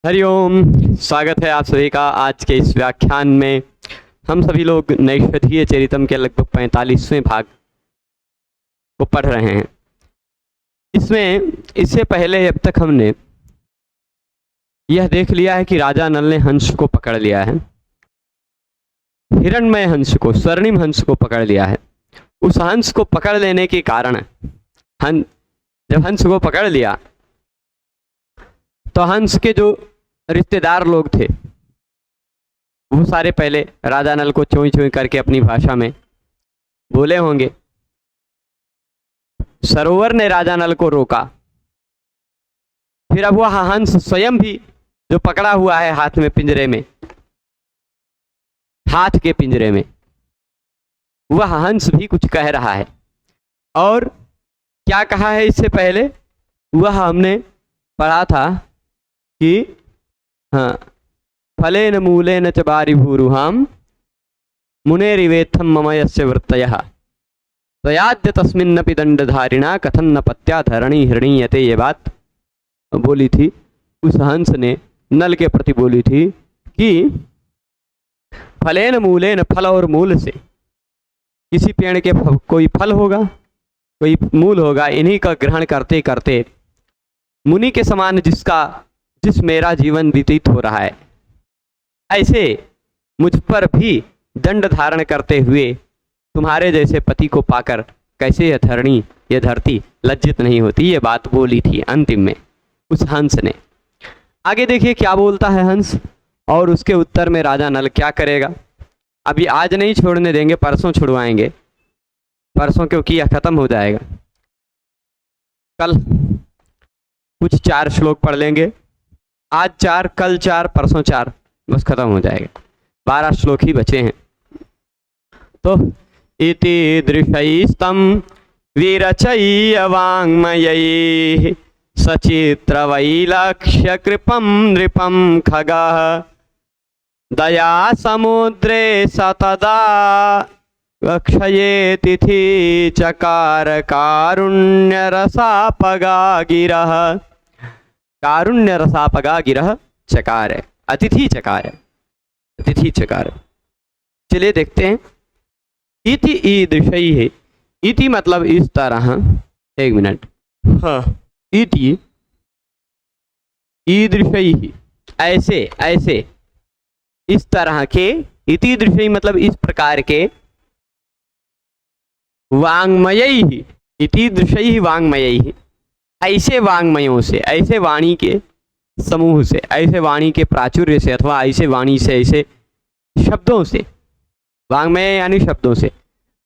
हरिओम। स्वागत है आप सभी का आज के इस व्याख्यान में। हम सभी लोग नैषधीय चरितम के लगभग 45वें भाग को पढ़ रहे हैं। इसमें इससे पहले अब तक हमने यह देख लिया है कि राजा नल ने हंस को पकड़ लिया है, हिरण्मय हंस को, स्वर्णिम हंस को पकड़ लिया है। उस हंस को पकड़ लेने के कारण जब हंस को पकड़ लिया तो हंस के जो रिश्तेदार लोग थे वो सारे पहले राजा नल को चोई चोई करके अपनी भाषा में बोले होंगे। सरोवर ने राजा नल को रोका। फिर अब वह हंस स्वयं भी जो पकड़ा हुआ है हाथ में, पिंजरे में, हाथ के पिंजरे में, वह हंस भी कुछ कह रहा है। और क्या कहा है इससे पहले? वह हमने पढ़ा था कि हाँ, फलेन मूलेन च बारिभूरुहाम मुनेरिवेत्थम मम यस्य वृत्तयः त्वयाद्य तस्मिन्नपि दंडधारिणा कथन न पत्या धरणी हृणीयते। ये बात बोली थी, उस हंस ने नल के प्रति बोली थी कि फलेन मूलेन, फल और मूल से, किसी पेड़ के कोई फल होगा, कोई मूल होगा, इन्हीं का ग्रहण करते करते मुनि के समान जिस मेरा जीवन व्यतीत हो रहा है, ऐसे मुझ पर भी दंड धारण करते हुए तुम्हारे जैसे पति को पाकर कैसे यह धरणी, यह धरती लज्जित नहीं होती। ये बात बोली थी अंतिम में उस हंस ने। आगे देखिए क्या बोलता है हंस, और उसके उत्तर में राजा नल क्या करेगा। अभी आज नहीं छोड़ने देंगे, परसों छुड़वाएंगे, परसों क्योंकि यह खत्म हो जाएगा। कल कुछ 4 श्लोक पढ़ लेंगे, आज 4, कल 4, परसों 4, बस खत्म हो जाएगा। 12 श्लोक ही बचे हैं। तो इति दृशैस्तं विरचय्य वाङ्मयैः सचित्र वैलक्ष्य कृपं नृपं खगः दया समुद्रे सतदा वक्षये तिथि चकार कारुण्य रसापगा गिरः, कारुण्य रसापगा गिरः चकार, अतिथि चकार, अतिथि चकार। चलिए देखते हैं। इति ईदृशैः, इति मतलब इस तरह, एक मिनट, हाँ, इति ईदृशैः, ऐसे ऐसे, इस तरह के, इति दृशैः मतलब इस प्रकार के, वाङ्मयैः, इति दृशैः वाङ्मयैः, ऐसे वाङ्मयों से, ऐसे वाणी के समूह से, ऐसे वाणी के प्राचुर्य से, अथवा ऐसे वाणी से, ऐसे शब्दों से, वाङ्मय यानी शब्दों से,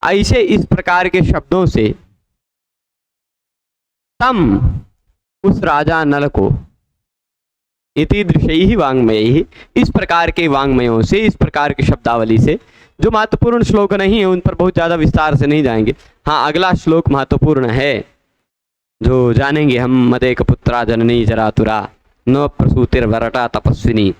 ऐसे इस प्रकार के शब्दों से, तम उस राजा नल को, इति दृशैः वाङ्मयैः, इस प्रकार के वाङ्मयों से, इस प्रकार की शब्दावली से, जो महत्वपूर्ण श्लोक नहीं है उन पर बहुत ज़्यादा विस्तार से नहीं जाएंगे। हाँ, अगला श्लोक महत्वपूर्ण है जो जानेंगे हम। मदेक पुत्रा जननी जरातुरा न प्रसूतिर्वरटा तपस्विनी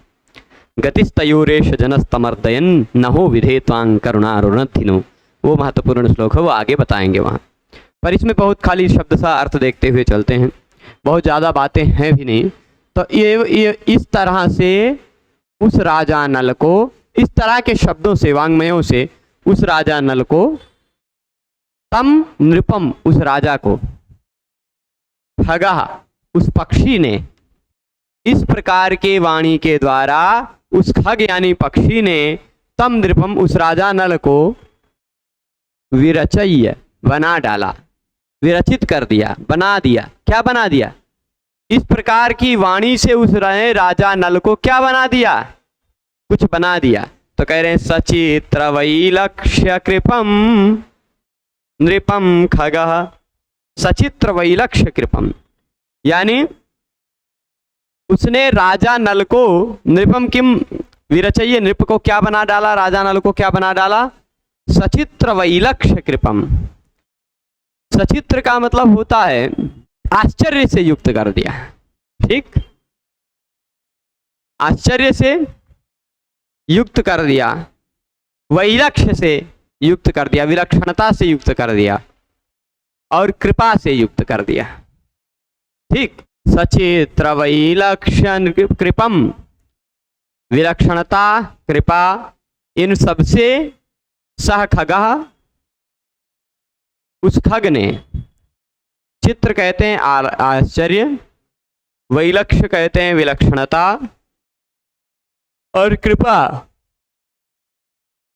गतिस्तयोरेश जनस्तमर्दयन नहो विधे त्वां करुणारुणधिनो। वो महत्वपूर्ण श्लोक है, वो आगे बताएंगे वहाँ पर। इसमें बहुत खाली शब्द सा अर्थ देखते हुए चलते हैं, बहुत ज़्यादा बातें हैं भी नहीं। तो ये इस तरह से उस राजा नल को, इस तरह के शब्दों से, वाङ्मयों से उस राजा नल को, तम नृपम उस राजा को, खगः उस पक्षी ने, इस प्रकार के वाणी के द्वारा उस खग यानी पक्षी ने, तम नृपम उस राजा नल को, विरचय्य बना डाला, विरचित कर दिया, बना दिया। क्या बना दिया? इस प्रकार की वाणी से उस राजा नल को क्या बना दिया? कुछ बना दिया। तो कह रहे हैं सचित्र वैलक्ष्य कृपम नृपम खगः, सचित्र वैलक्ष्य कृपम, यानी उसने राजा नल को, नृपम किम विरचय्य, नृप को क्या बना डाला? राजा नल को क्या बना डाला? सचित्र वैलक्ष्य कृपम। सचित्र का मतलब होता है आश्चर्य से युक्त कर दिया। ठीक, आश्चर्य से युक्त कर दिया, वैलक्ष्य से युक्त कर दिया, विलक्षणता से युक्त कर दिया, और कृपा से युक्त कर दिया। ठीक, सचित्र वैलक्षण कृपम, विलक्षणता कृपा इन सबसे सह खगः, उस खग ने, चित्र कहते हैं आश्चर्य, वैलक्ष कहते हैं विलक्षणता, और कृपा,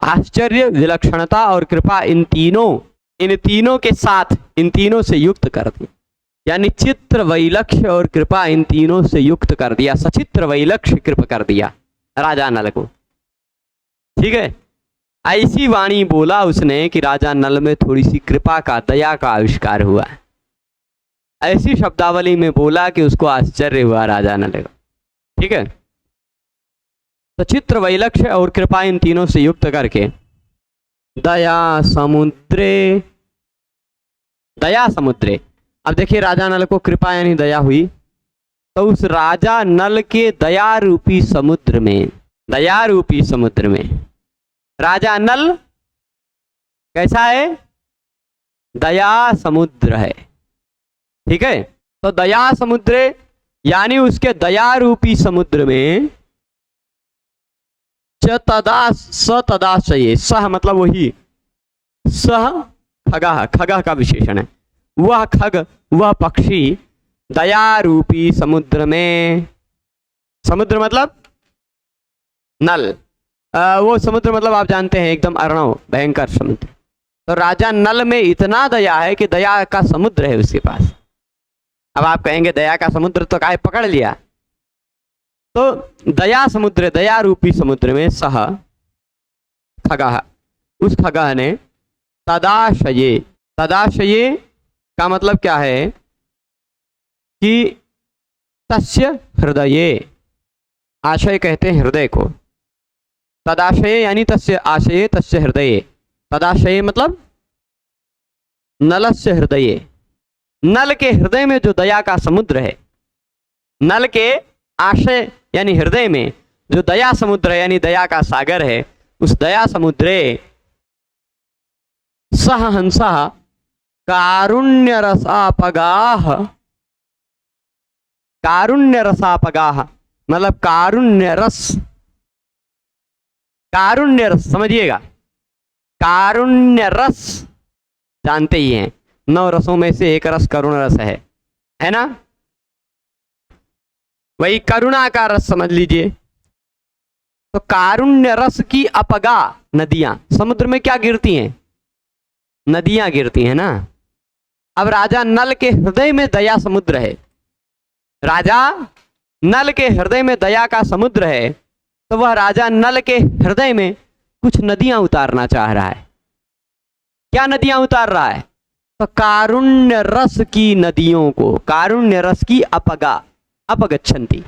आश्चर्य विलक्षणता और कृपा, इन तीनों के साथ, इन तीनों से युक्त कर दिया। यानी चित्र वैलक्ष और कृपा इन तीनों से युक्त कर दिया, सचित्र वैलक्ष कृपा कर दिया राजा नल को। ठीक है, ऐसी वाणी बोला उसने कि राजा नल में थोड़ी सी कृपा का, दया का आविष्कार हुआ। ऐसी शब्दावली में बोला कि उसको आश्चर्य हुआ राजा नल को। ठीक है, तो चित्र वैलक्ष और कृपा इन तीनों से युक्त करके दया समुद्रे, दया समुद्रे। अब देखिए राजा नल को कृपा यानी दया हुई, तो उस राजा नल के दया रूपी समुद्र में, दया रूपी समुद्र में राजा नल कैसा है? दया समुद्र है। ठीक है, तो दया समुद्र यानी उसके दया रूपी समुद्र में सतदाशये, सह मतलब वही, सह खगः, खगः का विशेषण है, वह खग, वह पक्षी दया रूपी समुद्र में, समुद्र मतलब नल, वो समुद्र मतलब आप जानते हैं एकदम अर्णव भयंकर समुद्र। तो राजा नल में इतना दया है कि दया का समुद्र है उसके पास। अब आप कहेंगे दया का समुद्र तो काहे पकड़ लिया, तो दया समुद्र, दया रूपी समुद्र में सह खगः, उस खगः ने तदाशये, तदाशये का मतलब क्या है कि तस्य हृदये, आशय कहते हैं हृदय को, तदाशये यानी तस्य आशये तस्य हृदये, तदाशये मतलब नलस्य हृदये, नल के हृदय में जो दया का समुद्र है, नल के आशय यानी हृदय में जो दया समुद्र है यानी दया का सागर है, उस दया समुद्रे सह हंसः कारुण्य रसापगाह, कारुण्य रसापगाह मतलब कारुण्य रस, कारुण्य रस समझिएगा, कारुण्य रस जानते ही हैं, 9 रसों में से एक रस करुण रस है ना, वही करुणा का रस समझ लीजिए। तो कारुण्य रस की अपगा, नदियां, समुद्र में क्या गिरती हैं? नदियां गिरती हैं ना। अब राजा नल के हृदय में दया समुद्र है, राजा नल के हृदय में दया का समुद्र है, तो वह राजा नल के हृदय में कुछ नदियां उतारना चाह रहा है। क्या नदियां उतार रहा है? तो कारुण्य रस की नदियों को, कारुण्य रस की अपगा, अपगच्छन्ति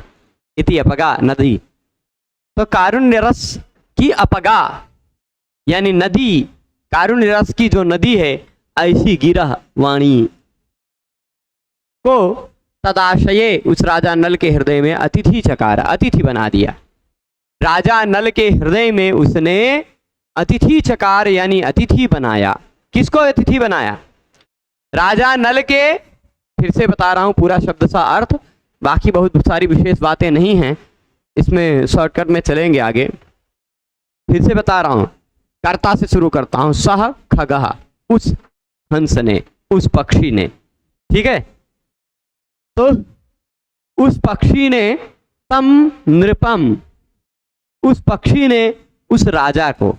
इति अपगा नदी, तो कारुण्य रस की अपगा यानी नदी, कारुण्य रस की जो नदी है, ऐसी गिरह वाणी को तदाशये उस राजा नल के हृदय में अतिथि चकारा, अतिथि बना दिया। राजा नल के हृदय में उसने अतिथि चकार यानी अतिथि बनाया। किसको अतिथि बनाया? राजा नल के, फिर से बता रहा हूं पूरा शब्द सा अर्थ, बाकी बहुत सारी विशेष बातें नहीं हैं, इसमें शॉर्टकट में चलेंगे आगे। फिर से बता रहा हूं, कर्ता से शुरू करता हूं, सह खगः उस हंस ने, उस पक्षी ने। ठीक है, तो उस पक्षी ने तम नृपम, उस पक्षी ने उस राजा को,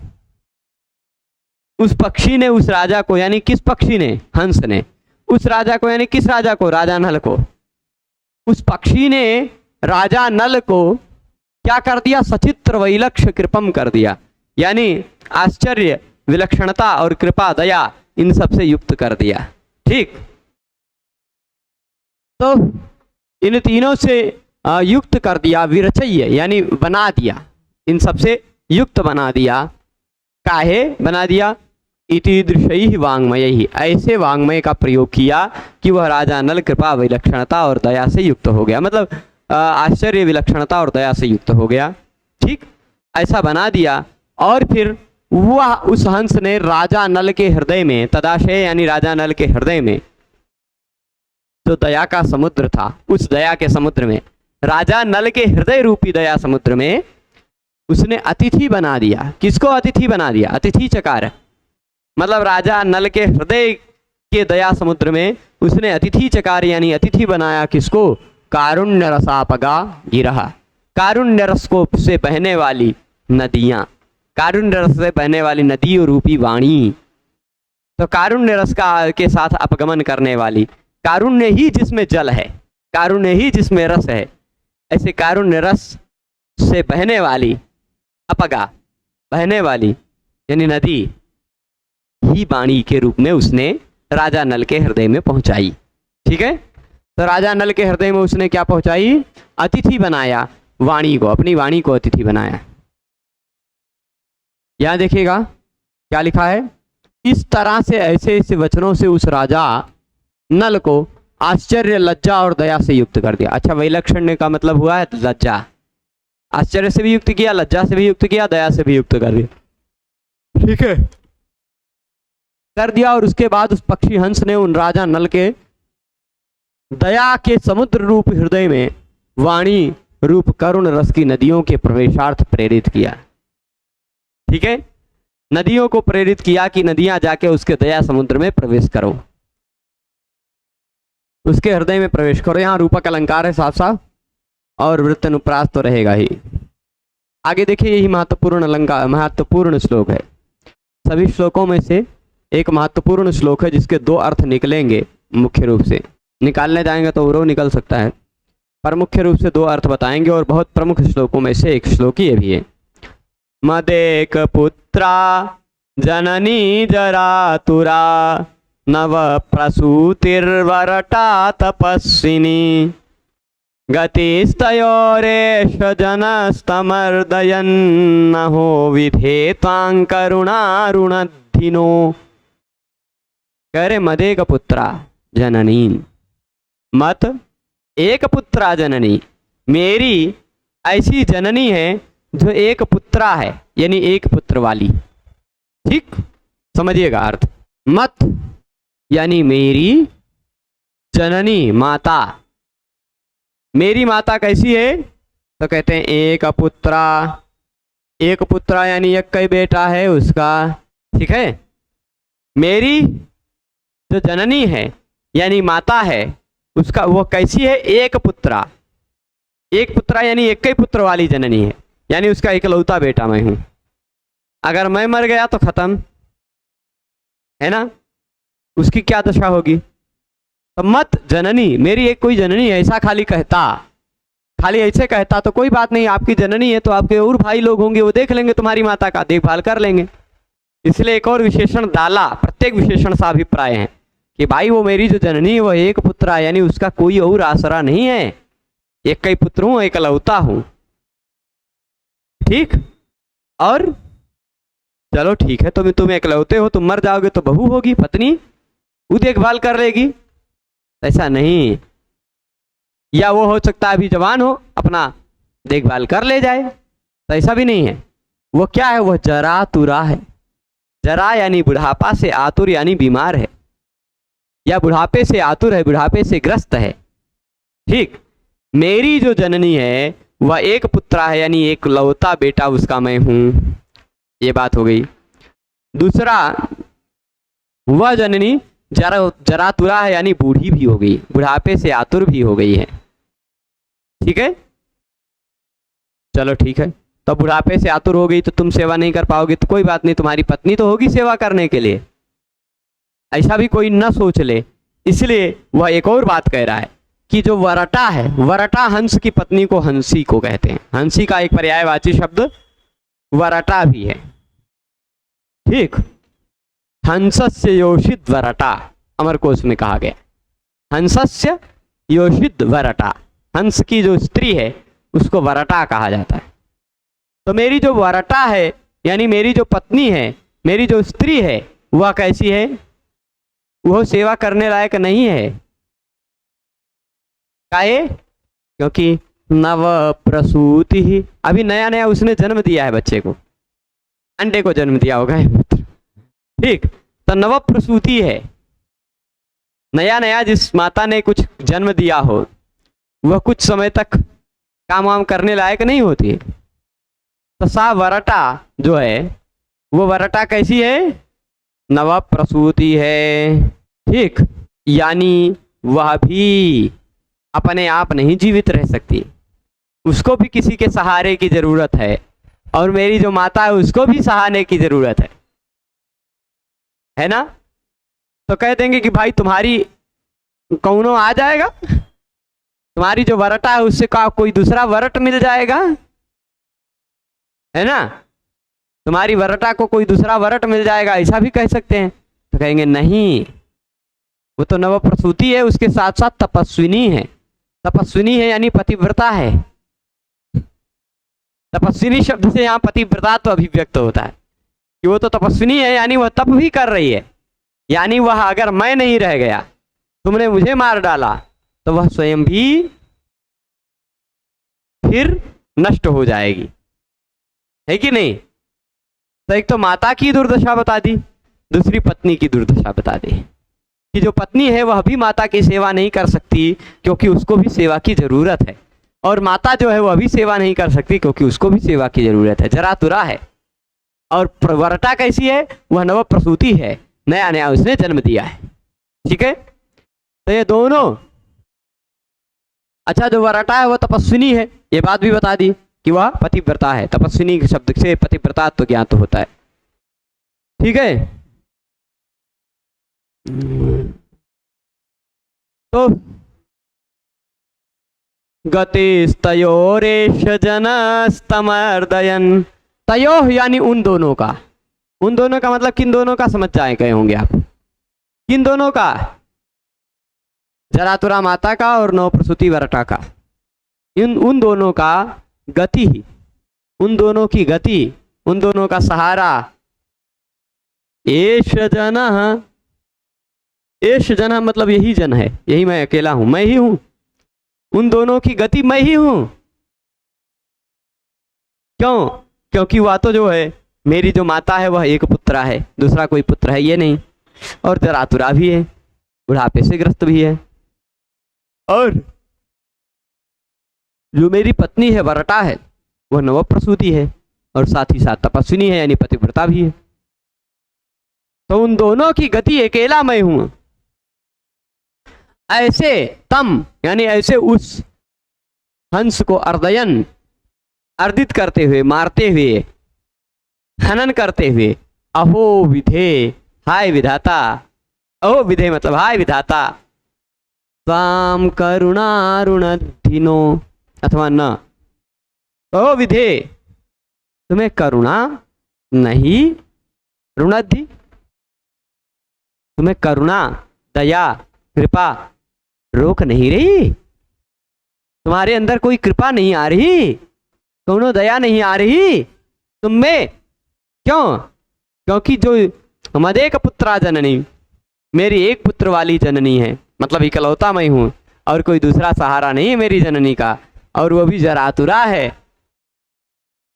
उस पक्षी ने उस राजा को, यानी किस पक्षी ने? हंस ने उस राजा को, यानी किस राजा को? राजा नल को। उस पक्षी ने राजा नल को क्या कर दिया? सचित्र वैलक्ष कृपम कर दिया, यानी आश्चर्य, विलक्षणता और कृपा, दया, इन सब से युक्त कर दिया। ठीक, तो इन तीनों से युक्त कर दिया, विरचय्य यानी बना दिया, इन सब से युक्त बना दिया। काहे बना दिया? इतिदृशैः वाङ्मयैः, ऐसे वाङ्मय का प्रयोग किया कि वह राजा नल कृपा, विलक्षणता और दया से युक्त हो गया, मतलब आश्चर्य, विलक्षणता और दया से युक्त हो गया। ठीक, ऐसा बना दिया। और फिर वह उस हंस ने राजा नल के हृदय में, तदाशय यानी राजा नल के हृदय में जो दया का समुद्र था, उस दया के समुद्र में, राजा नल के हृदय रूपी दया समुद्र में उसने अतिथि बना दिया। किसको अतिथि बना दिया? अतिथि चकार, मतलब राजा नल के हृदय के दया समुद्र में उसने अतिथि चकार यानी अतिथि बनाया। किसको? कारुण्य रसापगा गिरहा, कारुण्य रस को से बहने वाली नदियां, कारुण्य रस से बहने वाली नदियों रूपी वाणी। तो कारुण्य रस का के साथ अपगमन करने वाली, कारुण्य ही जिसमें जल है, कारुण्य ही जिसमें रस है, ऐसे कारुण्य रस से बहने वाली अपगा, बहने वाली यानी नदी ही वाणी के रूप में उसने राजा नल के हृदय में पहुंचाई। ठीक है, तो राजा नल के हृदय में उसने क्या पहुंचाई? अतिथि बनाया वाणी को, अपनी वाणी को अतिथि बनाया। यहां देखिएगा क्या लिखा है, इस तरह से ऐसे ऐसे वचनों से उस राजा नल को आश्चर्य, लज्जा और दया से युक्त कर दिया। अच्छा, वैलक्षण्य का मतलब हुआ है लज्जा, आश्चर्य से भी युक्त किया, लज्जा से भी युक्त किया, दया से भी युक्त कर दिया। ठीक है, कर दिया। और उसके बाद उस पक्षी हंस ने उन राजा नल के दया के समुद्र रूप हृदय में वाणी रूप करुण रस की नदियों के प्रवेशार्थ प्रेरित किया। ठीक है, नदियों को प्रेरित किया कि नदियां जाके उसके दया समुद्र में प्रवेश करो, उसके हृदय में प्रवेश करो। यहाँ रूपक अलंकार है साफ साफ, और वृत्त अनुप्रास तो रहेगा ही। आगे देखिए, यही महत्वपूर्ण अलंकार, महत्वपूर्ण श्लोक है। सभी श्लोकों में से एक महत्वपूर्ण श्लोक है जिसके दो अर्थ निकलेंगे। मुख्य रूप से निकालने जाएंगे तो वो निकल सकता है, पर मुख्य रूप से दो अर्थ बताएंगे, और बहुत प्रमुख श्लोकों में से एक श्लोक ये भी है। मदेक पुत्रा जननी जरातुरा नव प्रसूतिर्वरटा तपस्विनी गतिस्तयोरेष जनस्तमर्दयन्नहो विधेत्वां करुणारुणधिनो। कह रहे मदेक पुत्रा जननी, मत एक पुत्रा जननी, मेरी ऐसी जननी है जो एक पुत्रा है, यानी एक पुत्र वाली। ठीक, समझिएगा अर्थ। मत यानी मेरी, जननी माता, मेरी माता कैसी है? तो कहते हैं एक पुत्रा, एक पुत्रा यानी एक कई बेटा है उसका। ठीक है, मेरी जो जननी है यानी माता है उसका, वो कैसी है? एक पुत्रा, एक पुत्रा यानी एक ही पुत्र वाली जननी है, यानी उसका इकलौता बेटा मैं हूं। अगर मैं मर गया तो खत्म है ना, उसकी क्या दशा होगी? तो मत जननी, मेरी एक कोई जननी है, ऐसा खाली कहता, खाली ऐसे कहता तो कोई बात नहीं, आपकी जननी है तो आपके और भाई लोग होंगे, वो देख लेंगे तुम्हारी माता का, देखभाल कर लेंगे। इसलिए एक और विशेषण डाला, प्रत्येक विशेषण सा अभिप्राय है कि भाई वो मेरी जो जननी है वो एक पुत्र है, यानी उसका कोई और आसरा नहीं है, एक ही पुत्र हूं, एकलौता हूं। ठीक, और चलो ठीक है, तुम एकलौते हो, तुम मर जाओगे तो बहू होगी, पत्नी, वो देखभाल कर लेगी। ऐसा नहीं, या वो हो सकता है अभी जवान हो, अपना देखभाल कर ले जाए, तो ऐसा भी नहीं है। वो क्या है? वह जरा तुरा है। जरा यानी बुढ़ापा से, आतुर यानी बीमार है, या बुढ़ापे से आतुर है, बुढ़ापे से ग्रस्त है। ठीक, मेरी जो जननी है वह एक पुत्रा है, यानी एक लौता बेटा उसका मैं हूं। ये बात हो गई। दूसरा, वह जननी जरातुरा है, यानी बूढ़ी भी हो गई, बुढ़ापे से आतुर भी हो गई है। ठीक है, चलो ठीक है, तो बुढ़ापे से आतुर हो गई तो तुम सेवा नहीं कर पाओगे, तो कोई बात नहीं, तुम्हारी पत्नी तो होगी सेवा करने के लिए, ऐसा भी कोई न सोच ले। इसलिए वह एक और बात कह रहा है कि जो वरटा है, वरटा हंस की पत्नी को हंसी को कहते हैं, हंसी का एक पर्यायवाची शब्द वरटा भी है। ठीक, हंसस्य योषित वरटा, अमरकोश में कहा गया, हंसस्य योषित वरटा, हंस की जो स्त्री है उसको वरटा कहा जाता है। तो मेरी जो वरटा है यानी मेरी जो पत्नी है, मेरी जो स्त्री है, वह कैसी है? वह सेवा करने लायक नहीं है। काहे? क्योंकि नव प्रसूति ही, अभी नया नया उसने जन्म दिया है बच्चे को, अंडे को जन्म दिया होगा पुत्र। ठीक, तो नव प्रसूति है, नया नया जिस माता ने कुछ जन्म दिया हो वह कुछ समय तक काम वाम करने लायक नहीं होती। तो सा वरटा जो है वो वरटा कैसी है? नव प्रसूति है। ठीक, यानी वह भी अपने आप नहीं जीवित रह सकती, उसको भी किसी के सहारे की जरूरत है, और मेरी जो माता है उसको भी सहारे की जरूरत है ना। तो कह देंगे कि भाई तुम्हारी कौनो आ जाएगा, तुम्हारी जो वरटा है उससे का कोई दूसरा वरट मिल जाएगा, है ना, तुम्हारी वरटा को कोई दूसरा वरट मिल जाएगा, ऐसा भी कह सकते हैं। तो कहेंगे नहीं, वो तो नव प्रसूति है, उसके साथ साथ तपस्विनी है। तपस्विनी है यानी पतिव्रता है। तपस्विनी शब्द से यहाँ पतिव्रता तो अभिव्यक्त होता है कि वो तो तपस्विनी है, यानी वह तप भी कर रही है। यानी वह अगर मैं नहीं रह गया, तुमने मुझे मार डाला, तो वह स्वयं भी फिर नष्ट हो जाएगी, है कि नहीं। तो एक तो माता की दुर्दशा बता दी, दूसरी पत्नी की दुर्दशा बता दी कि जो पत्नी है वह भी माता की सेवा नहीं कर सकती क्योंकि उसको भी सेवा की जरूरत है, और माता जो है वह भी सेवा नहीं कर सकती क्योंकि उसको भी सेवा की जरूरत है, जरा तुरा है। और वरटा कैसी है? वह नव प्रसूति है, नया नया उसने जन्म दिया है। ठीक है, तो ये दोनों। अच्छा, जो वरटा है वह तपस्विनी है, ये बात भी बता दी कि वह पतिव्रता है। तपस्विनी के शब्द से पतिव्रता तो ज्ञात होता है। ठीक है, तो गतिस्तयोरेष जनस्तमर्दयन्, तयोः यानी उन दोनों का। उन दोनों का मतलब किन दोनों का समझ जाए गए होंगे आप? किन दोनों का? जरातुरा माता का और नव प्रसूति वरटा का। उन दोनों का गति, उन दोनों की गति, उन दोनों का सहारा। एष जनः, एष जनः मतलब यही जन है, यही मैं अकेला हूं, मैं ही हूं। उन दोनों की गति मैं ही हूं। क्यों? क्योंकि वह तो जो है मेरी जो माता है वह एक पुत्र है, दूसरा कोई पुत्र है ये नहीं, और जरातुरा भी है, बुढ़ापे से ग्रस्त भी है, और जो मेरी पत्नी है वरटा है वह नव प्रसूति है, और साथ ही साथ तपस्विनी है यानी पतिव्रता भी है। तो उन दोनों की गति अकेला मैं हूं। ऐसे तम यानी ऐसे उस हंस को अर्दयन, अर्दित करते हुए, मारते हुए, हनन करते हुए, अहो विधे, हाय विधाता, अहो विधे मतलब हाय विधाता, त्वाम करुणारुणधिनो, अथवा न, अहो विधे तुम्हें करुणा नहीं, रुणधि तुम्हें करुणा, दया, कृपा रोक नहीं रही, तुम्हारे अंदर कोई कृपा नहीं आ रही, कोनो दया नहीं आ रही तुम में। क्यों? क्योंकि जो मदेक पुत्रा जननी, मेरी एक पुत्र वाली जननी है, मतलब इकलौता मैं हूं और कोई दूसरा सहारा नहीं है मेरी जननी का, और वो भी जरातुरा है।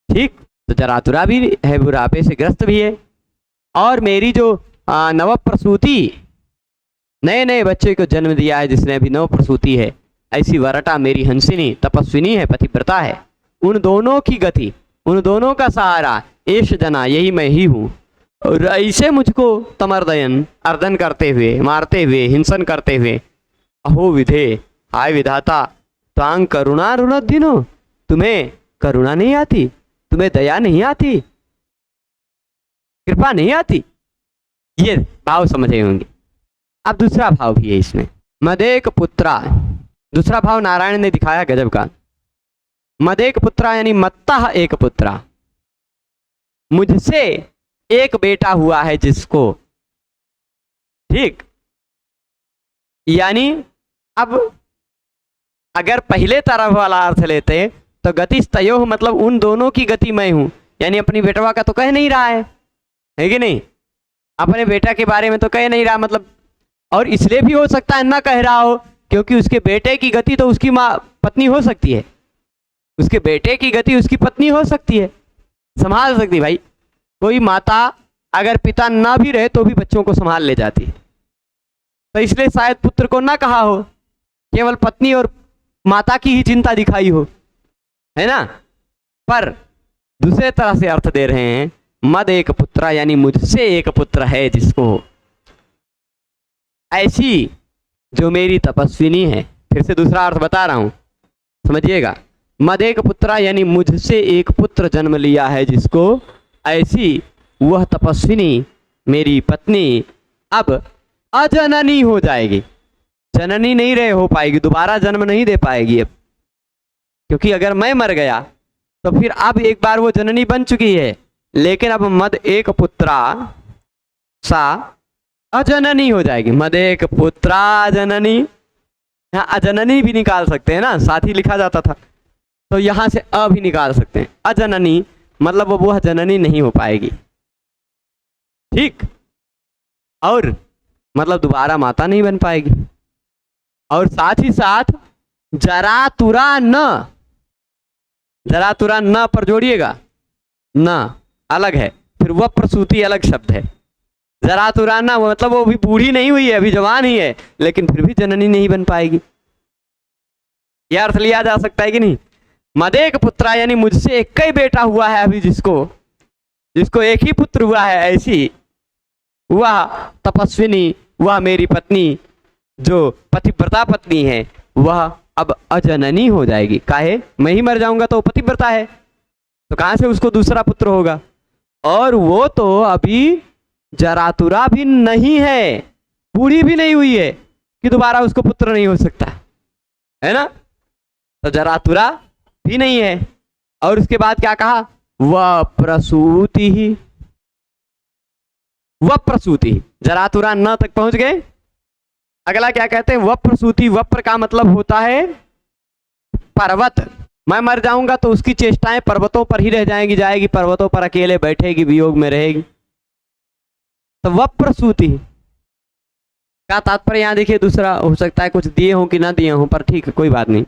ठीक, तो जरातुरा भी है, बुढ़ापे से ग्रस्त भी है, और मेरी जो नव प्रसूति, नए नए बच्चे को जन्म दिया है जिसने अभी नव प्रसूति है, ऐसी वरटा मेरी हंसिनी तपस्विनी है, पतिव्रता है। उन दोनों की गति, उन दोनों का सहारा एष जना, यही मैं ही हूं। और ऐसे मुझको तमर्दयन, अर्दन करते हुए, मारते हुए, हिंसन करते हुए, अहो विधे, हाय विधाता, त्वां करुणा रुणधिनो, तुम्हें करुणा नहीं आती, तुम्हें दया नहीं आती, कृपा नहीं आती। ये भाव समझे होंगे। अब दूसरा भाव भी है इसमें, मदेक पुत्रा। दूसरा भाव नारायण ने दिखाया गजब का। मदेक पुत्रा यानी मत्ता एक पुत्रा, मुझसे एक बेटा हुआ है जिसको। ठीक, यानी अब अगर पहले तरफ वाला अर्थ लेते तो गतिस्तयोः मतलब उन दोनों की गति मैं हूं, यानी अपनी बेटवा का तो कह नहीं रहा है कि नहीं, अपने बेटा के बारे में तो कह नहीं रहा, मतलब, और इसलिए भी हो सकता है ना कह रहा हो क्योंकि उसके बेटे की गति तो उसकी माँ पत्नी हो सकती है, उसके बेटे की गति उसकी पत्नी हो सकती है, संभाल सकती। भाई कोई माता अगर पिता ना भी रहे तो भी बच्चों को संभाल ले जाती है, तो इसलिए शायद पुत्र को ना कहा हो, केवल पत्नी और माता की ही चिंता दिखाई हो, है ना। पर दूसरे तरह से अर्थ दे रहे हैं, मद एक पुत्र यानी मुझसे एक पुत्र है जिसको, ऐसी जो मेरी तपस्विनी है। फिर से दूसरा अर्थ बता रहा हूं, समझिएगा। मद एक पुत्र यानी मुझसे एक पुत्र जन्म लिया है जिसको, ऐसी वह तपस्विनी मेरी पत्नी अब अजननी हो जाएगी। जननी नहीं रहे हो पाएगी, दोबारा जन्म नहीं दे पाएगी अब, क्योंकि अगर मैं मर गया तो फिर अब एक बार वो जननी बन चुकी है, लेकिन अब मद एक पुत्रा सा अजननी हो जाएगी। मद एक पुत्रा जननी, यहाँ अजननी भी निकाल सकते हैं ना, साथ ही लिखा जाता था, तो यहां से अ भी निकाल सकते हैं। अजननी मतलब वो जननी नहीं हो पाएगी, ठीक। और मतलब दोबारा माता नहीं बन पाएगी। और साथ ही साथ जरातुरा न, जरातुरा न पर जोड़िएगा, न अलग है, फिर वह प्रसूति अलग शब्द है। जरातुरा न मतलब वो भी बूढ़ी नहीं हुई है, अभी जवान ही है, लेकिन फिर भी जननी नहीं बन पाएगी। यह अर्थ लिया जा सकता है कि नहीं। मदेक पुत्रा यानी मुझसे एक ही बेटा हुआ है अभी, जिसको एक ही पुत्र हुआ है, ऐसी वह तपस्विनी, वह मेरी पत्नी जो पतिव्रता पत्नी है, वह अब अजननी हो जाएगी। काहे, मैं ही मर जाऊंगा तो पतिव्रता है, तो कहां से उसको दूसरा पुत्र होगा। और वो तो अभी जरातुरा भी नहीं है, बूढ़ी भी नहीं हुई है कि दोबारा उसको पुत्र नहीं हो सकता, है ना। तो जरातुरा भी नहीं है। और उसके बाद क्या कहा, वह प्रसूति ही, वह प्रसूति। जरातुरा न तक पहुंच गए। अगला क्या कहते हैं, वह प्रसूति। वप्र का मतलब होता है पर्वत। मैं मर जाऊंगा तो उसकी चेष्टाएं पर्वतों पर ही रह जाएगी, पर्वतों पर अकेले बैठेगी, वियोग में रहेगी। तो वह प्रसूति का तात्पर्य यहां देखिए दूसरा हो सकता है, कुछ दिए हो कि ना दिए हो, पर ठीक है कोई बात नहीं।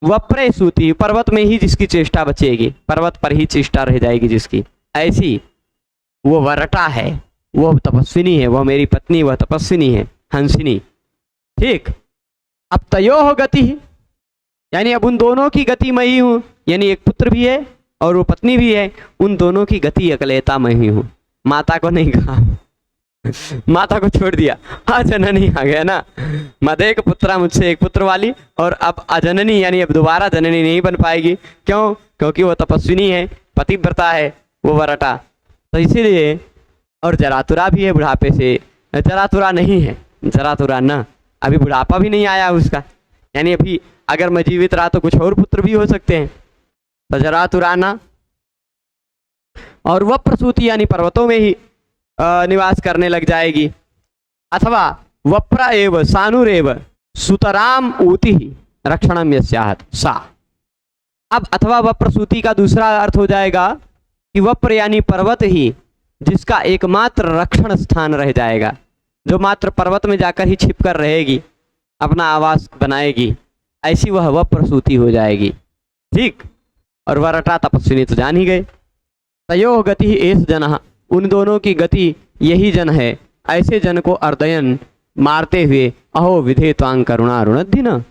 वप्र सूति, पर्वत में ही जिसकी चेष्टा बचेगी, पर्वत पर ही चेष्टा रह जाएगी जिसकी, ऐसी वो वरटा है, वह तपस्विनी है, वह मेरी पत्नी, वह तपस्विनी है, हंसिनी, ठीक। अब तयोह गति, यानी अब उन दोनों की गति मैं ही हूं, यानी एक पुत्र भी है और वो पत्नी भी है, उन दोनों की गति अकलेता मैं ही हूं। माता को नहीं कहा, माता को छोड़ दिया, अजननी आ गया ना। मदेक पुत्रा, मुझसे एक पुत्र वाली, और अब अजननी यानी अब दोबारा जननी नहीं बन पाएगी। क्यों, क्योंकि वो तपस्विनी है, पतिव्रता है, वो वरटा, तो इसीलिए। और जरातुरा भी है बुढ़ापे से, जरातुरा नहीं है, जरातुरा न, अभी बुढ़ापा भी नहीं आया उसका, यानी अभी अगर मैं जीवित रहा तो कुछ और पुत्र भी हो सकते हैं। तो जरातुरा न, और वह प्रसूति यानी पर्वतों में ही निवास करने लग जाएगी। अथवा वप्र एव सानुरेव सुतराम ऊति रक्षणम यस्याहत सा। अब अथवा वप्रसूति का दूसरा अर्थ हो जाएगा कि वप्र यानी पर्वत ही जिसका एकमात्र रक्षण स्थान रह जाएगा, जो मात्र पर्वत में जाकर ही छिपकर रहेगी, अपना आवास बनाएगी, ऐसी वह वप्रसूति हो जाएगी, ठीक। और वरटा तपस्विनी तो जान ही गए। तयो गति एस जन, उन दोनों की गति यही जन है, ऐसे जन को अर्दयन मारते हुए अहो विधे त्वांग करुणा रुणद्धि न।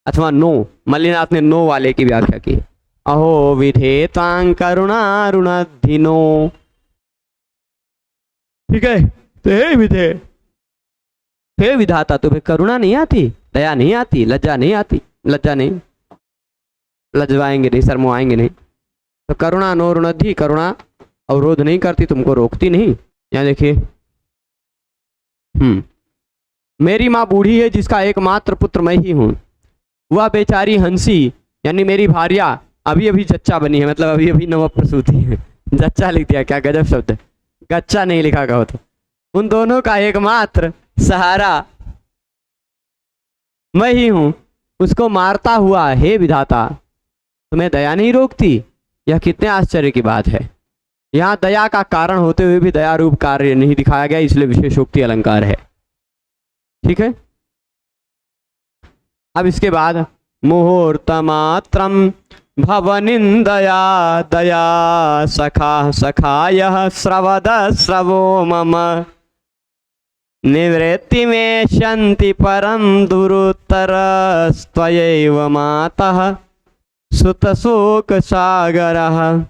अथवा नो, मल्लिनाथ ने नो वाले की व्याख्या की, अहो विधे त्वांग करुणा रुणद्धि नो, ठीक है। तो हे विधे, हे विधाता, तुम्हें करुणा नहीं आती, दया नहीं आती, लज्जा नहीं आती, लज्जा नहीं, लज्जाएंगे नहीं, शर्माएंगे नहीं, तो करुणा नो रुणद्धि, करुणा अवरोध नहीं करती, तुमको रोकती नहीं। यहाँ देखिए, मेरी माँ बूढ़ी है जिसका एकमात्र पुत्र मैं ही हूँ, वह बेचारी हंसी यानी मेरी भार्या अभी अभी जच्चा बनी है, मतलब अभी अभी नवप्रसूति है। जच्चा लिख दिया, क्या गजब शब्द है, गच्चा नहीं लिखा गया तो। उन दोनों का एकमात्र सहारा मैं ही हूं, उसको मारता हुआ हे विधाता तुम्हें दया नहीं रोकती। यह कितने आश्चर्य की बात है। यहाँ दया का कारण होते हुए भी दया रूप कार्य नहीं दिखाया गया, इसलिए विशेषोक्ति अलंकार है, ठीक है। अब इसके बाद मुहूर्त मात्रम भवनिंदया दया सखा सखाय श्रवद श्रवो मम। निवृत्ति में शन्ति परम दुरुत्तरस्त्वयैव मातः सुतशोक सागरः।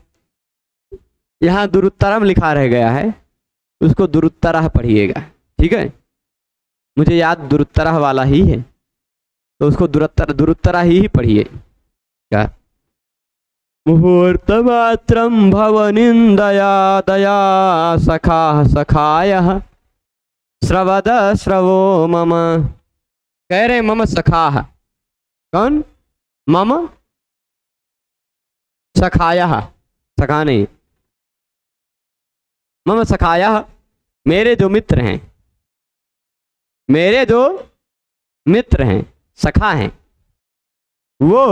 यहाँ दुरुत्तरम लिखा रह गया है, उसको दुरुत्तरः पढ़िएगा, ठीक है। मुझे याद दुरुत्तरः वाला ही है, तो उसको दुरुत्तरः ही पढ़िए। क्या मुहूर्तमात्रं भवनिन्दया दया सखा सखायः श्रवद श्रवो मम। कह रहे मम सखाः, कौन? मम सखायः, सखा नहीं, मम सखायः, मेरे जो मित्र हैं, मेरे जो मित्र हैं, सखा हैं, वो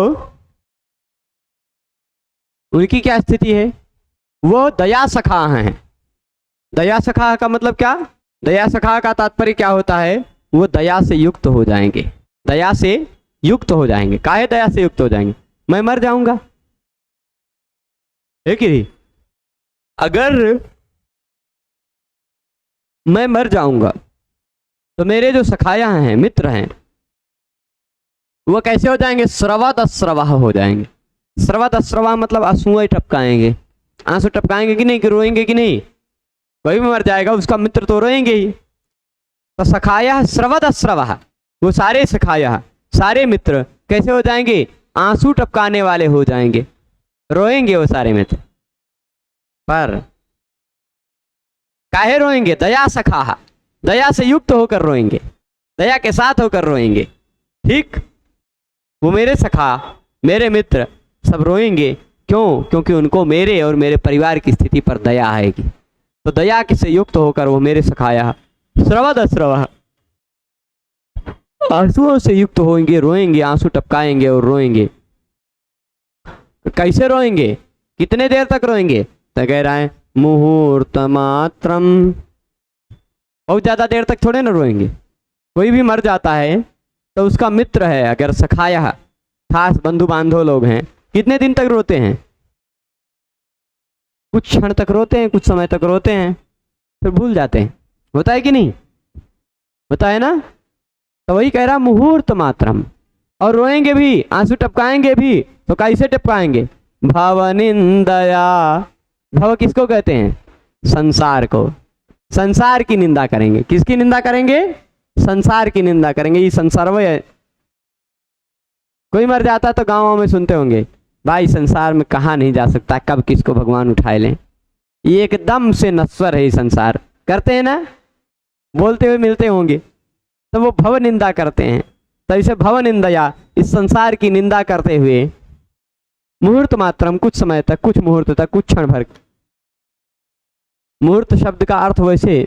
उनकी क्या स्थिति है? वो दया सखा हैं। दया सखा का मतलब क्या? दया सखा का तात्पर्य क्या होता है? वो दया से युक्त हो जाएंगे, दया से युक्त हो जाएंगे। काहे दया से युक्त हो जाएंगे? मैं मर जाऊंगा, है कि नहीं? अगर मैं मर जाऊंगा तो मेरे जो सखाया हैं, मित्र हैं, वो कैसे हो जाएंगे? स्रवद अस्रवाह हो जाएंगे। स्रवद अस्रवाह मतलब आंसू टपकाएंगे। आंसू टपकाएंगे कि नहीं, कि रोएंगे कि नहीं? कोई भी मर जाएगा उसका मित्र तो रोएंगे ही। तो सखाया स्रवद अस्रवाह, वो सारे सखाया, सारे मित्र कैसे हो जाएंगे? आंसू टपकाने वाले हो जाएंगे, रोएंगे वो सारे मित्र। पर काहे रोएंगे? दया सखा, दया से युक्त होकर रोएंगे, दया के साथ होकर रोएंगे, ठीक। वो मेरे सखा, मेरे मित्र सब रोएंगे। क्यों? क्योंकि उनको मेरे और मेरे परिवार की स्थिति पर दया आएगी। तो दया से युक्त होकर वो मेरे सखाया स्रवद अस्रवः, आंसुओं से युक्त होंगे, रोएंगे, आंसू टपकाएंगे और रोएंगे। तो कैसे रोएंगे? कितने देर तक रोएंगे? तो कह रहा है मुहूर्त मात्रम, बहुत ज्यादा देर तक थोड़े ना रोएंगे। कोई भी मर जाता है तो उसका मित्र है, अगर सखाया, खास बंधु बांधव लोग हैं, कितने दिन तक रोते हैं? कुछ क्षण तक रोते हैं, कुछ समय तक रोते हैं, फिर भूल जाते हैं। होता है कि नहीं? होता है ना? तो वही कह रहा मुहूर्त मात्रम। और रोएंगे भी, आंसू टपकाएंगे भी। तो कैसे टपकाएंगे? भवनिंदया, भव किसको कहते हैं? संसार को। संसार की निंदा करेंगे। किसकी निंदा करेंगे? संसार की निंदा करेंगे। ये संसार वो है। कोई मर जाता तो गाँवों में सुनते होंगे, भाई संसार में कहाँ नहीं जा सकता, कब किसको भगवान उठाए लें, ये एकदम से नश्वर है ये संसार। करते हैं ना, बोलते हुए मिलते होंगे, तो वो भव निंदा करते हैं। तो इसे भव निंदया, इस संसार की निंदा करते हुए मुहूर्त मात्रम, कुछ समय तक, कुछ मुहूर्त तक, कुछ क्षण भर। मुहूर्त शब्द का अर्थ वैसे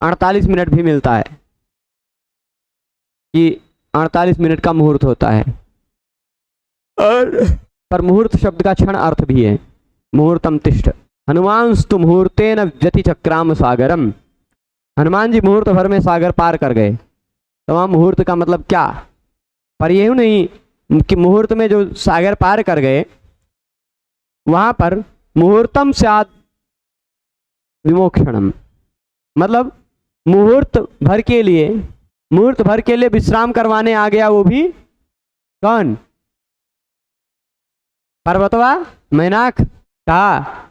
48 मिनट भी मिलता है, कि 48 मिनट का मुहूर्त होता है। और पर मुहूर्त शब्द का क्षण अर्थ भी है। मुहूर्तम तिष्ठ हनुमांस्तु मुहूर्तेन व्यति चक्राम सागरम। हनुमान जी मुहूर्त भर में सागर पार कर गए। तो वहाँ मुहूर्त का मतलब क्या? पर यही नहीं कि मुहूर्त में जो सागर पार कर गए, वहाँ पर मुहूर्तम स्यात् विमोक्षणम, मतलब मुहूर्त भर के लिए विश्राम करवाने आ गया। वो भी कौन? पर्वतवा मैनाक। कहा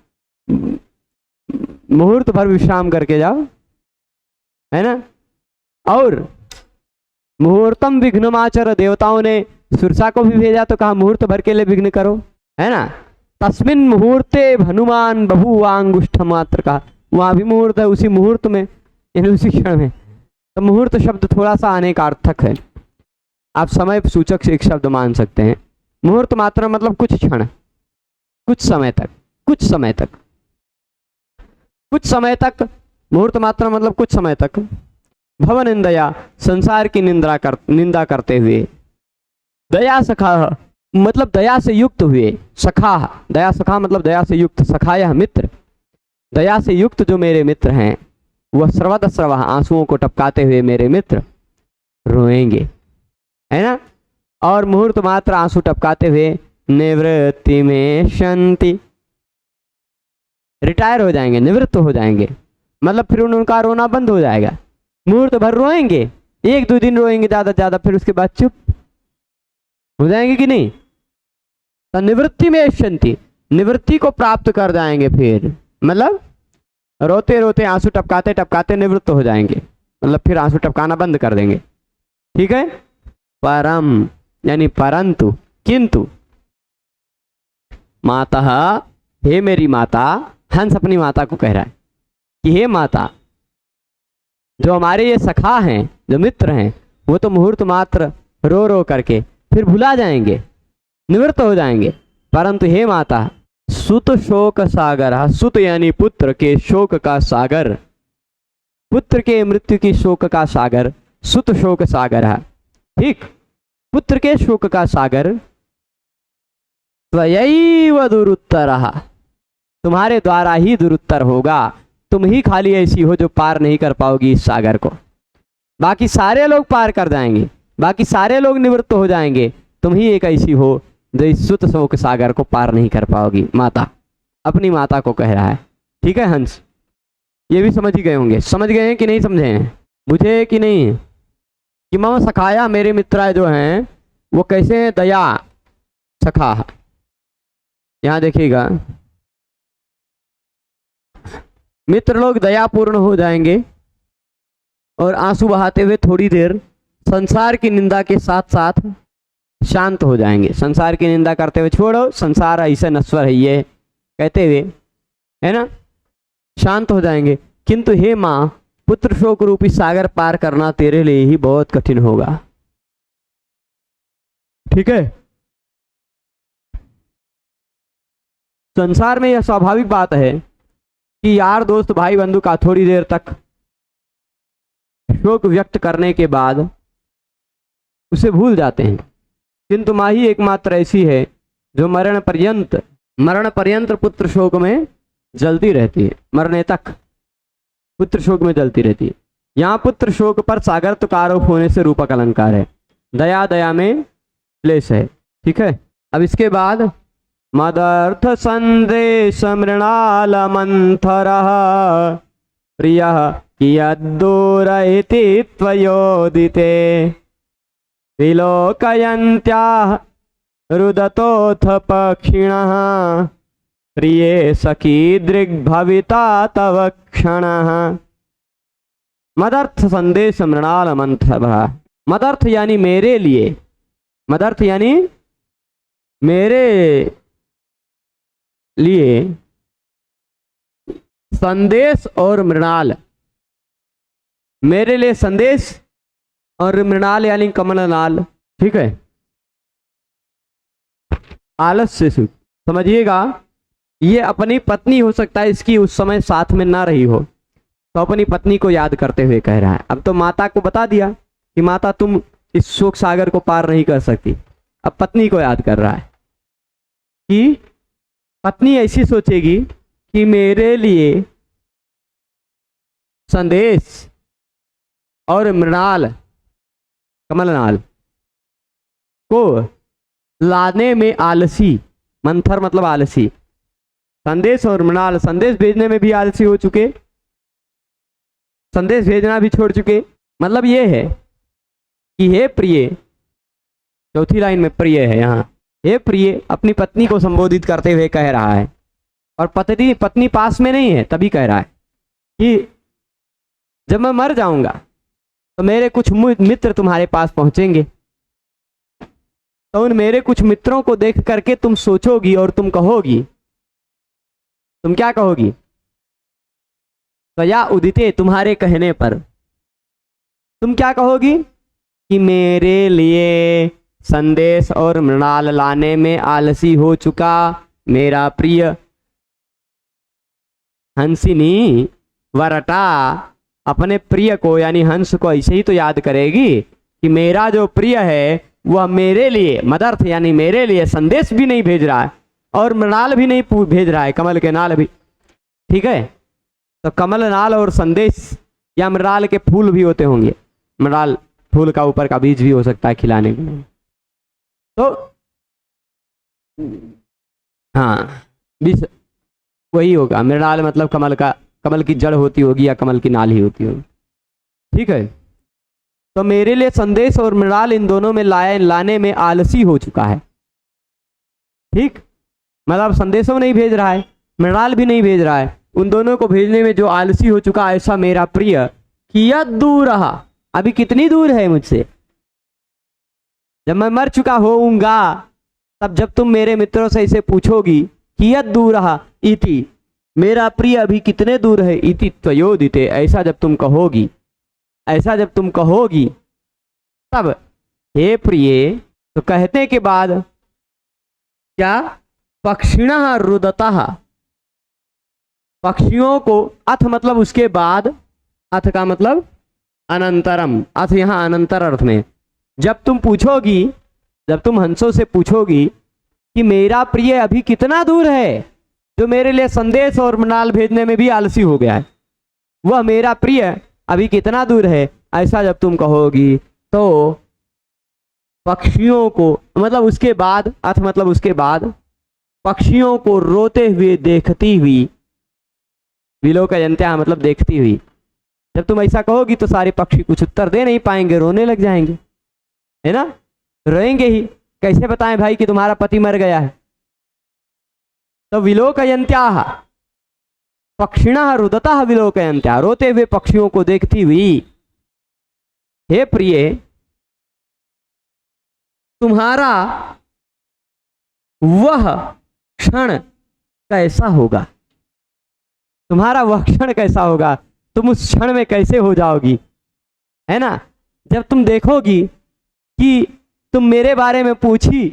मुहूर्त भर विश्राम करके जाओ, है ना। और मुहूर्तम विघ्नमाचर, देवताओं ने सुरसा को भी भेजा तो कहा मुहूर्त भर के लिए विघ्न करो, है ना। तस्मिन मुहूर्ते हनुमान बभूवांगुष्ठ मात्र का, वहां भी मुहूर्त है, उसी मुहूर्त में, उसी क्षण में। तो मुहूर्त शब्द थोड़ा सा अनेकार्थक है, आप समय सूचक से एक शब्द मान सकते हैं। मुहूर्त मात्र मतलब कुछ क्षण, कुछ समय तक, कुछ समय तक, कुछ समय तक। मुहूर्त मात्र मतलब कुछ समय तक। भव निंदया, संसार की निंदा करते हुए। दया सखा मतलब दया से युक्त हुए। सखा, दया सखा मतलब दया से युक्त। सखाया मित्र, दया से युक्त जो मेरे मित्र हैं, वह स्रवद स्रवः, आंसुओं को टपकाते हुए मेरे मित्र रोएंगे, है ना। और मुहूर्त मात्र आंसू टपकाते हुए निवृत्ति में शन्ति, रिटायर हो जाएंगे, निवृत्त हो जाएंगे, मतलब फिर उनका रोना बंद हो जाएगा। मुहूर्त भर रोएंगे, 1-2 दिन रोएंगे ज़्यादा से ज़्यादा, फिर उसके बाद चुप हो जाएंगे कि नहीं। तो निवृत्ति में शांति, निवृत्ति को प्राप्त कर जाएंगे। फिर मतलब रोते रोते आंसू टपकाते टपकाते निवृत्त हो जाएंगे, मतलब फिर आंसू टपकाना बंद कर देंगे। ठीक है। परम यानी परंतु, किंतु माता, हे मेरी माता, हंस अपनी माता को कह रहा है कि हे माता, जो हमारे ये सखा हैं, जो मित्र हैं, वो तो मुहूर्त मात्र रो रो करके फिर भुला जाएंगे, निवृत्त हो जाएंगे, परंतु हे माता, सुत शोक सागर, सुत यानी पुत्र के शोक का सागर, पुत्र के मृत्यु की शोक का सागर सुत शोक सागर है। ठीक, पुत्र के शोक का सागर त्वयैव दुरुत्तर, तुम्हारे द्वारा ही दुरुत्तर होगा। तुम ही खाली ऐसी हो जो पार नहीं कर पाओगी इस सागर को, बाकी सारे लोग पार कर जाएंगे, बाकी सारे लोग निवृत्त हो जाएंगे, तुम ही एक ऐसी हो जो इस सुत शोक सागर को पार नहीं कर पाओगी। माता अपनी माता को कह रहा है। ठीक है हंस, ये भी समझ ही गए होंगे। समझ गए हैं कि नहीं समझे हैं, मुझे कि नहीं, कि मम सखाया, मेरे मित्र जो हैं वो कैसे हैं, दया सखा। यहाँ देखिएगा, मित्र लोग दयापूर्ण हो जाएंगे और आंसू बहाते हुए थोड़ी देर संसार की निंदा के साथ साथ शांत हो जाएंगे। संसार की निंदा करते हुए, छोड़ो संसार ऐसे नश्वर है ये कहते हुए, है ना, शांत हो जाएंगे। किंतु हे माँ, पुत्र शोक रूपी सागर पार करना तेरे लिए ही बहुत कठिन होगा। ठीक है। संसार में यह स्वाभाविक बात है कि यार दोस्त भाई बंधु का थोड़ी देर तक शोक व्यक्त करने के बाद उसे भूल जाते हैं, किंतु माँ ही एकमात्र ऐसी है जो मरण पर्यंत पुत्र शोक में जलती रहती है, मरने तक पुत्र शोक में जलती रहती है। यहाँ पुत्र शोक पर सागरत्व का आरोप होने से रूपक अलंकार है, दया दया में क्लेश है। ठीक है। अब इसके बाद मदर्थ संदेश मृणाल मंथर प्रिय कियद्दूरैति त्वयोदिते विलोकयन्त्या रुदतोऽथ पक्षिणः प्रिये सखी दृग्भविता तव क्षणः। मदर्थ संदेश मृणाल मंथर, मदर्थ यानी मेरे लिए, मदर्थ यानी मेरे लिए संदेश और मृणाल, मेरे लिए संदेश और मृणाल यानी कमल नाल। ठीक है। आलस्य सुख, समझिएगा, ये अपनी पत्नी हो सकता है, इसकी उस समय साथ में ना रही हो, तो अपनी पत्नी को याद करते हुए कह रहा है। अब तो माता को बता दिया कि माता तुम इस शोक सागर को पार नहीं कर सकती, अब पत्नी को याद कर रहा है कि पत्नी ऐसी सोचेगी कि मेरे लिए संदेश और मृणाल कमलनाल को लाने में आलसी, मंथर मतलब आलसी, संदेश और मृणाल संदेश भेजने में भी आलसी हो चुके, संदेश भेजना भी छोड़ चुके। मतलब ये है कि हे प्रिय, चौथी लाइन में प्रिय है यहाँ, हे प्रिय अपनी पत्नी को संबोधित करते हुए कह रहा है, और पत्नी पास में नहीं है, तभी कह रहा है कि जब मैं मर जाऊंगा तो मेरे कुछ मित्र तुम्हारे पास पहुंचेंगे, तो उन मेरे कुछ मित्रों को देख करके तुम सोचोगी और तुम कहोगी, तुम क्या कहोगी, तो या उदिते तुम्हारे कहने पर तुम क्या कहोगी कि मेरे लिए संदेश और मृणाल लाने में आलसी हो चुका मेरा प्रिय हंसिनी वरटा, अपने प्रिय को यानी हंस को ऐसे ही तो याद करेगी कि मेरा जो प्रिय है वह मेरे लिए, मदर्थ यानी मेरे लिए संदेश भी नहीं भेज रहा है और मृणाल भी नहीं भेज रहा है, कमल के नाल भी। ठीक है। तो कमल नाल और संदेश या मृणाल के फूल भी होते होंगे, मृणाल फूल का ऊपर का बीज भी हो सकता है खिलाने के लिए, तो हाँ बीज वही होगा। मृणाल मतलब कमल का, कमल की जड़ होती होगी या कमल की नाल ही होती होगी। ठीक है। तो मेरे लिए संदेश और मृणाल इन दोनों में लाने में आलसी हो चुका है। ठीक, मतलब संदेशों में नहीं भेज रहा है, मृणाल भी नहीं भेज रहा है, उन दोनों को भेजने में जो आलसी हो चुका, ऐसा मेरा प्रिय कियत दूर रहा, अभी कितनी दूर है मुझसे। जब मैं मर चुका होऊंगा तब जब तुम मेरे मित्रों से इसे पूछोगी कियत दूर रहा इति, मेरा प्रिय अभी कितने दूर है, इति त्वयोदिते, ऐसा जब तुम कहोगी, ऐसा जब तुम कहोगी तब हे प्रिय, तो कहने के बाद क्या, पक्षिणः रुदतः, पक्षियों को, अथ मतलब उसके बाद, अथ का मतलब अनंतरम, अथ यहाँ अनंतर अर्थ में, जब तुम पूछोगी, जब तुम हंसों से पूछोगी कि मेरा प्रिय अभी कितना दूर है, जो मेरे लिए संदेश और मृणाल भेजने में भी आलसी हो गया है, वह मेरा प्रिय अभी कितना दूर है, ऐसा जब तुम कहोगी तो पक्षियों को, मतलब उसके बाद, अथ मतलब उसके बाद, पक्षियों को रोते हुए देखती हुई, विलोकयन्त्या मतलब देखती हुई, जब तुम ऐसा कहोगी तो सारे पक्षी कुछ उत्तर दे नहीं पाएंगे, रोने लग जाएंगे, है ना, रोएंगे ही, कैसे बताएं भाई कि तुम्हारा पति मर गया है। तो विलोकयन्त्याः, पक्षिणः रुदतः विलोकयन्त्या, रोते हुए पक्षियों को देखती हुई, हे प्रिय, तुम्हारा वह क्षण कैसा होगा, तुम्हारा वह क्षण कैसा होगा, तुम उस क्षण में कैसे हो जाओगी, है ना, जब तुम देखोगी कि तुम मेरे बारे में पूछी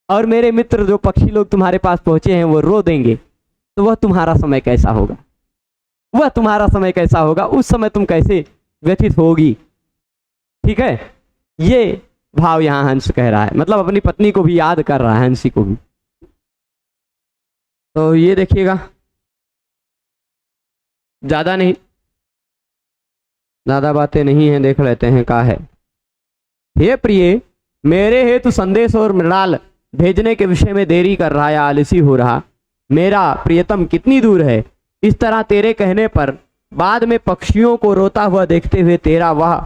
और मेरे मित्र जो पक्षी लोग तुम्हारे पास पहुंचे हैं वो रो देंगे, तो वह तुम्हारा समय कैसा होगा, वह तुम्हारा समय कैसा होगा, उस समय तुम कैसे व्यथित होगी। ठीक है, ये भाव यहां हंस कह रहा है, मतलब अपनी पत्नी को भी याद कर रहा है, हंसी को भी। तो ये देखिएगा, ज्यादा नहीं, ज्यादा बातें नहीं है, देख लेते हैं क्या है। हे प्रिय, मेरे हेतु संदेश और मृणाल भेजने के विषय में देरी कर रहा है, आलसी हो रहा, मेरा प्रियतम कितनी दूर है, इस तरह तेरे कहने पर बाद में पक्षियों को रोता हुआ देखते हुए तेरा वह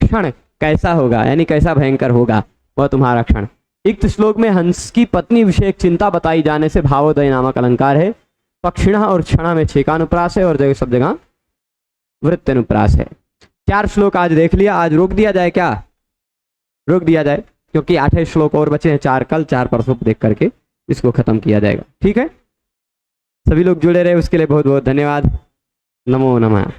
क्षण कैसा होगा, यानी कैसा भयंकर होगा वह तुम्हारा क्षण। इक्त श्लोक में हंस की पत्नी विषयक चिंता बताई जाने से भावोदय नामक अलंकार है। पक्षिणः और क्षण में छेकानुप्रास है और जगह सब जगह वृत्तनुप्रास है। 4 श्लोक आज देख लिया, आज रोक दिया जाए क्या, रोक दिया जाए, क्योंकि 8 श्लोक और बचे हैं, 4 कल 4 परसों देख करके इसको खत्म किया जाएगा। ठीक है, सभी लोग जुड़े रहे उसके लिए बहुत बहुत धन्यवाद। नमो नमः।